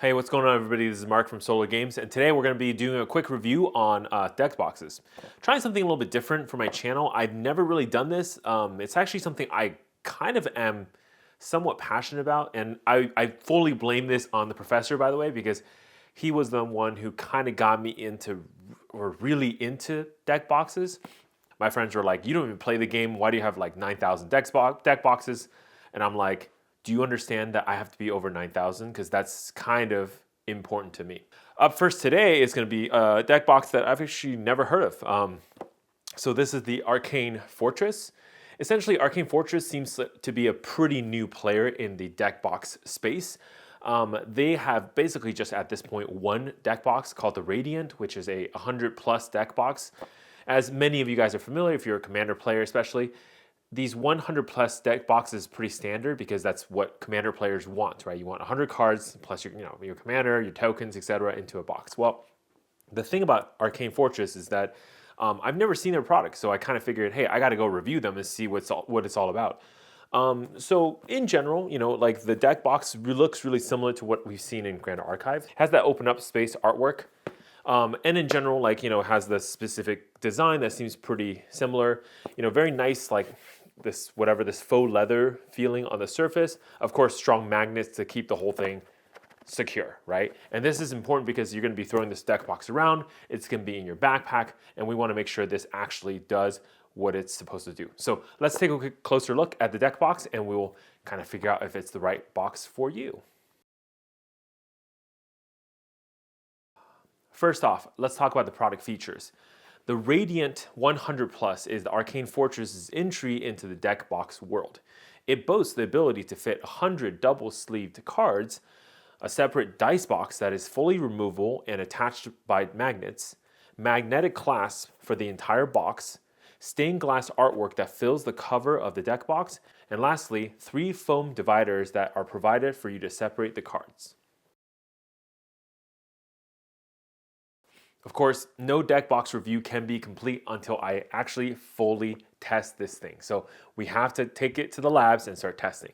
Hey, what's going on, everybody? This is Mark from SolarGames, and today we're going to be doing a quick review on Deckboxes. Trying something a little bit different for my channel. I've never really done this. It's actually something I kind of am somewhat passionate about, and I fully blame this on the professor, by the way, because he was the one who kind of got me into, or really into Deckboxes. My friends were like, "You don't even play the game. Why do you have like 9,000 deck boxes?" And I'm like, do you understand that I have to be over 9,000? Because that's kind of important to me. Up first today is going to be a deck box that I've actually never heard of. So this is the Arcane Fortress. Essentially, Arcane Fortress seems to be a pretty new player in the deck box space. They have basically just at this point one deck box called the Radiant, which is a 100 plus deck box. As many of you guys are familiar, if you're a Commander player especially, these 100 plus deck boxes is pretty standard because that's what Commander players want, right? You want 100 cards plus your Commander, your tokens, etc. into a box. Well, the thing about Arcane Fortress is that I've never seen their product, so I kind of figured, hey, I got to go review them and see what it's all about. So in general, like the deck box looks really similar to what we've seen in Grand Archive. It has that open up space artwork. And in general, has the specific design that seems pretty similar. Very nice, like this faux leather feeling on the surface. Of course, strong magnets to keep the whole thing secure, right? And this is important because you're going to be throwing this deck box around. It's going to be in your backpack, and we want to make sure this actually does what it's supposed to do. So let's take a closer look at the deck box, and we will kind of figure out if it's the right box for you. First off, let's talk about the product features. The Radiant 100 Plus is the Arcane Fortress's entry into the deck box world. It boasts the ability to fit 100 double-sleeved cards, a separate dice box that is fully removable and attached by magnets, magnetic clasp for the entire box, stained glass artwork that fills the cover of the deck box, and lastly, 3 foam dividers that are provided for you to separate the cards. Of course, no deck box review can be complete until I actually fully test this thing. So we have to take it to the labs and start testing.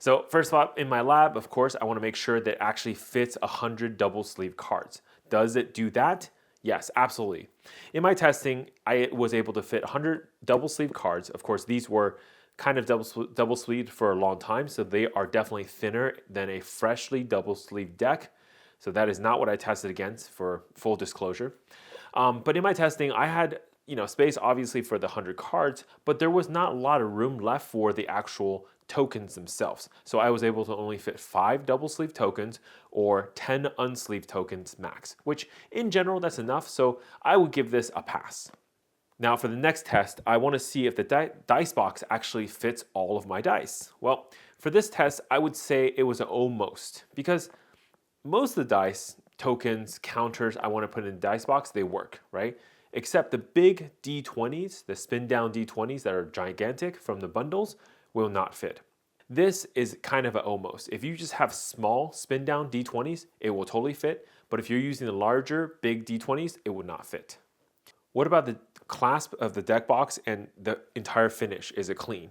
So first of all, in my lab, of course, I want to make sure that it actually fits 100 double sleeve cards. Does it do that? Yes, absolutely. In my testing, I was able to fit 100 double sleeve cards. Of course, these were kind of double sleeved for a long time, so they are definitely thinner than a freshly double sleeved deck. So that is not what I tested against, for full disclosure. But in my testing, I had space obviously for the 100 cards, but there was not a lot of room left for the actual tokens themselves. So I was able to only fit 5 double sleeve tokens or 10 unsleeved tokens max, which in general that's enough. So I would give this a pass. Now for the next test, I want to see if the dice box actually fits all of my dice. Well, for this test, I would say it was an almost, because most of the dice, tokens, counters I want to put in the dice box, they work, right? Except the big D20s, the spin down D20s that are gigantic from the bundles, will not fit. This is kind of an almost. If you just have small spin down D20s, it will totally fit. But if you're using the larger big D20s, it would not fit. What about the clasp of the deck box and the entire finish? Is it clean?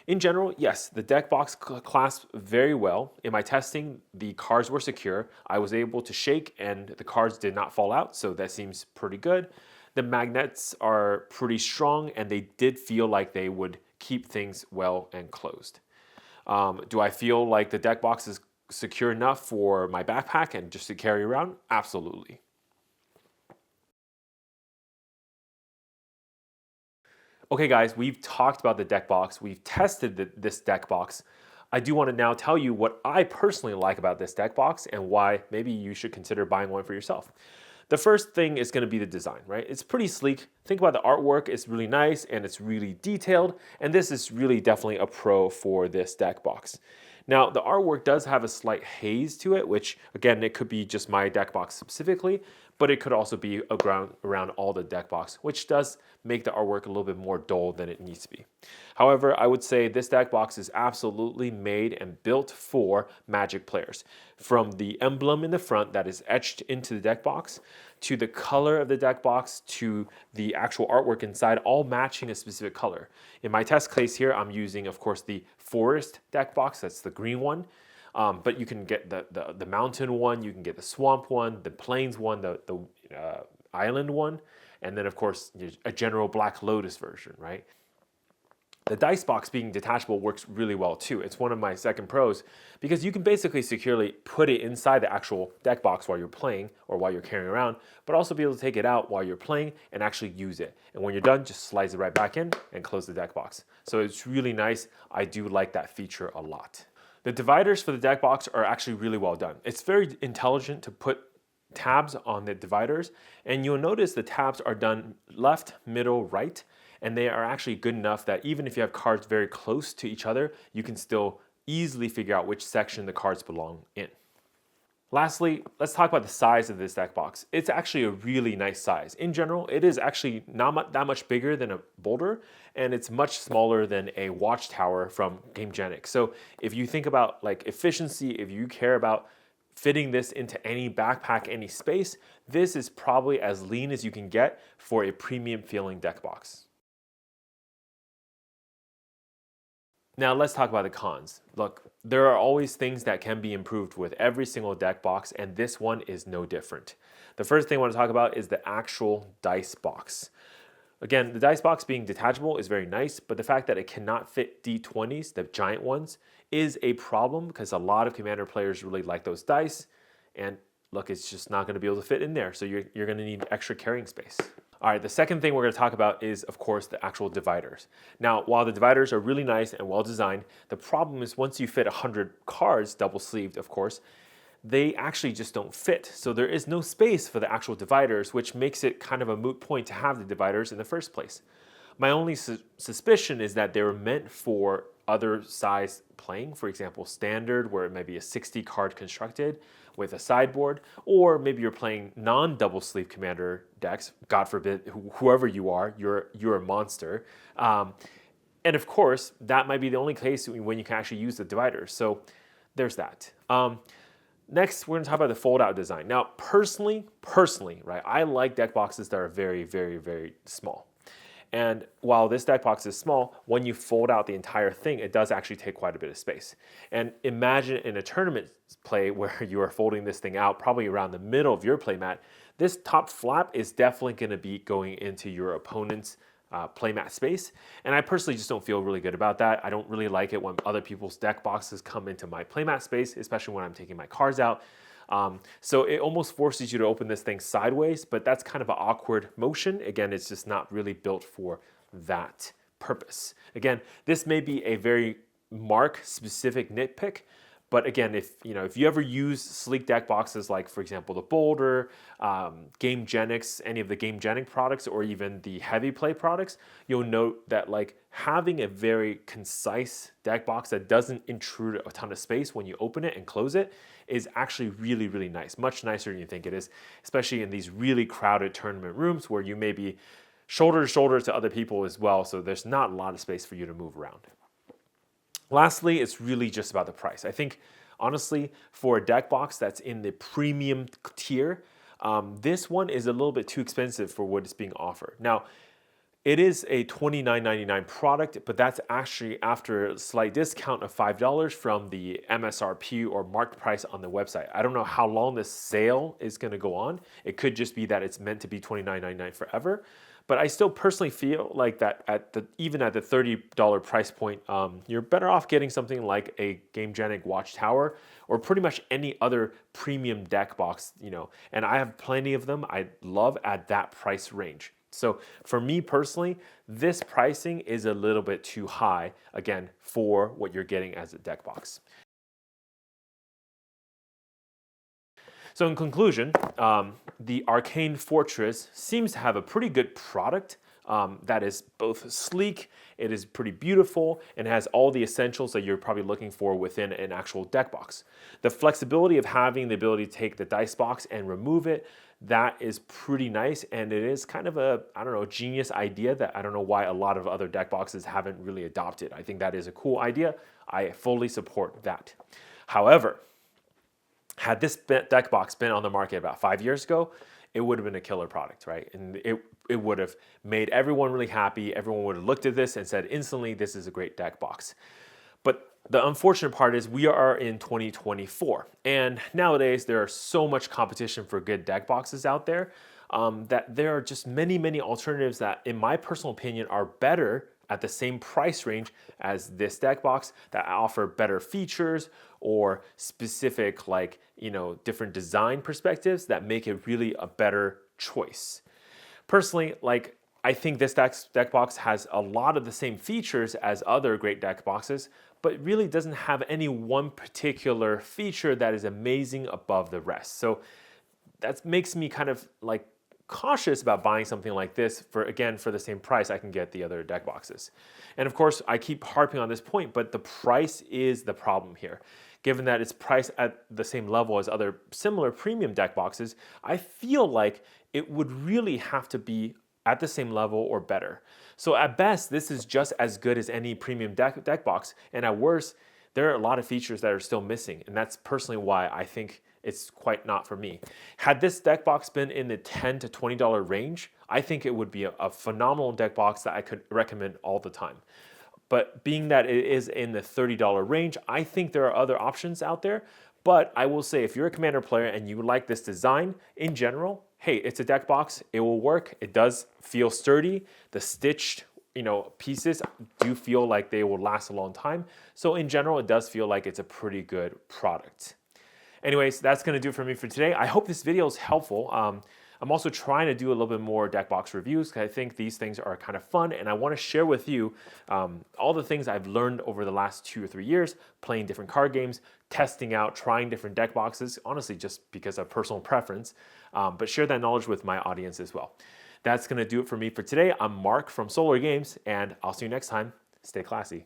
In general, yes, the deck box clasps very well. In my testing, the cards were secure. I was able to shake and the cards did not fall out, so that seems pretty good. The magnets are pretty strong and they did feel like they would keep things well and closed. Do I feel like the deck box is secure enough for my backpack and just to carry around? Absolutely. Okay guys, we've talked about the deck box, we've tested this deck box. I do want to now tell you what I personally like about this deck box and why maybe you should consider buying one for yourself. The first thing is going to be the design, right? It's pretty sleek. Think about the artwork, it's really nice and it's really detailed, and this is really definitely a pro for this deck box. Now, the artwork does have a slight haze to it, which again, it could be just my deck box specifically, but it could also be around all the deck box, which does make the artwork a little bit more dull than it needs to be. However, I would say this deck box is absolutely made and built for Magic players. From the emblem in the front that is etched into the deck box, to the color of the deck box, to the actual artwork inside, all matching a specific color. In my test case here, I'm using, of course, the Forest deck box, that's the green one. But you can get the mountain one, you can get the swamp one, the plains one, the island one, and then of course a general Black Lotus version, right? The dice box being detachable works really well too. It's one of my second pros because you can basically securely put it inside the actual deck box while you're playing or while you're carrying around, but also be able to take it out while you're playing and actually use it. And when you're done, just slides it right back in and close the deck box. So it's really nice. I do like that feature a lot. The dividers for the deck box are actually really well done. It's very intelligent to put tabs on the dividers, and you'll notice the tabs are done left, middle, right, and they are actually good enough that even if you have cards very close to each other, you can still easily figure out which section the cards belong in. Lastly, let's talk about the size of this deck box. It's actually a really nice size. In general, it is actually not that much bigger than a boulder, and it's much smaller than a watchtower from GameGenic. So if you think about like efficiency, if you care about fitting this into any backpack, any space, this is probably as lean as you can get for a premium feeling deck box. Now let's talk about the cons. Look, there are always things that can be improved with every single deck box, and this one is no different. The first thing I want to talk about is the actual dice box. Again, the dice box being detachable is very nice, but the fact that it cannot fit D20s, the giant ones, is a problem because a lot of Commander players really like those dice, and look, it's just not going to be able to fit in there, so you're going to need extra carrying space. All right, the second thing we're going to talk about is, of course, the actual dividers. Now, while the dividers are really nice and well designed, the problem is once you fit 100 cards, double sleeved, of course, they actually just don't fit. So there is no space for the actual dividers, which makes it kind of a moot point to have the dividers in the first place. My only suspicion is that they were meant for other size playing, for example, standard, where it may be a 60 card constructed with a sideboard, or maybe you're playing non-double sleeve Commander decks, God forbid, whoever you are, you're a monster. And of course, that might be the only case when you can actually use the dividers. So there's that. Next, we're going to talk about the fold-out design. Now, personally, right, I like deck boxes that are very, very, very small. And while this deck box is small, when you fold out the entire thing, it does actually take quite a bit of space. And imagine in a tournament play where you are folding this thing out probably around the middle of your playmat, this top flap is definitely going to be going into your opponent's playmat space. And I personally just don't feel really good about that. I don't really like it when other people's deck boxes come into my playmat space, especially when I'm taking my cards out. So it almost forces you to open this thing sideways, but that's kind of an awkward motion. Again, it's just not really built for that purpose. Again, this may be a very mark-specific nitpick, but again, if you ever use sleek deck boxes like, for example, the Boulder, GameGenics, any of the GameGenic products, or even the Heavy Play products, you'll note that like having a very concise deck box that doesn't intrude a ton of space when you open it and close it is actually really, really nice. Much nicer than you think it is, especially in these really crowded tournament rooms where you may be shoulder to shoulder to other people as well, so there's not a lot of space for you to move around. Lastly, it's really just about the price. I think, honestly, for a deck box that's in the premium tier, this one is a little bit too expensive for what is being offered. Now, it is a $29.99 product, but that's actually after a slight discount of $5 from the MSRP or marked price on the website. I don't know how long this sale is going to go on. It could just be that it's meant to be $29.99 forever. But I still personally feel like that even at the $30 price point, you're better off getting something like a GameGenic Watchtower or pretty much any other premium deck box, and I have plenty of them I love at that price range. So for me personally, this pricing is a little bit too high, again, for what you're getting as a deck box. So in conclusion, the Arcane Fortress seems to have a pretty good product that is both sleek, it is pretty beautiful, and has all the essentials that you're probably looking for within an actual deck box. The flexibility of having the ability to take the dice box and remove it, that is pretty nice, and it is kind of a, genius idea that I don't know why a lot of other deck boxes haven't really adopted. I think that is a cool idea. I fully support that. However, had this deck box been on the market about 5 years ago, it would have been a killer product, right? And it would have made everyone really happy. Everyone would have looked at this and said instantly, this is a great deck box. But The unfortunate part is we are in 2024, and nowadays there are so much competition for good deck boxes out there that there are just many alternatives that, in my personal opinion, are better at the same price range as this deck box that offer better features or specific, like, different design perspectives that make it really a better choice. Personally, like, I think this deck box has a lot of the same features as other great deck boxes, but really doesn't have any one particular feature that is amazing above the rest. So that makes me kind of like cautious about buying something like this for the same price I can get the other deck boxes. And of course, I keep harping on this point, but the price is the problem here. Given that it's priced at the same level as other similar premium deck boxes, I feel like it would really have to be at the same level or better. So at best, this is just as good as any premium deck box, and at worst, there are a lot of features that are still missing, and that's personally why I think it's quite not for me. Had this deck box been in the $10 to $20 range, I think it would be a phenomenal deck box that I could recommend all the time. But being that it is in the $30 range, I think there are other options out there. But I will say, if you're a Commander player and you like this design in general, hey, it's a deck box. It will work. It does feel sturdy. The stitched, pieces do feel like they will last a long time. So in general, it does feel like it's a pretty good product. Anyways, that's going to do it for me for today. I hope this video is helpful. I'm also trying to do a little bit more deck box reviews because I think these things are kind of fun, and I want to share with you all the things I've learned over the last 2 or 3 years, playing different card games, testing out, trying different deck boxes, honestly just because of personal preference, but share that knowledge with my audience as well. That's going to do it for me for today. I'm Mark from Solar Games, and I'll see you next time. Stay classy.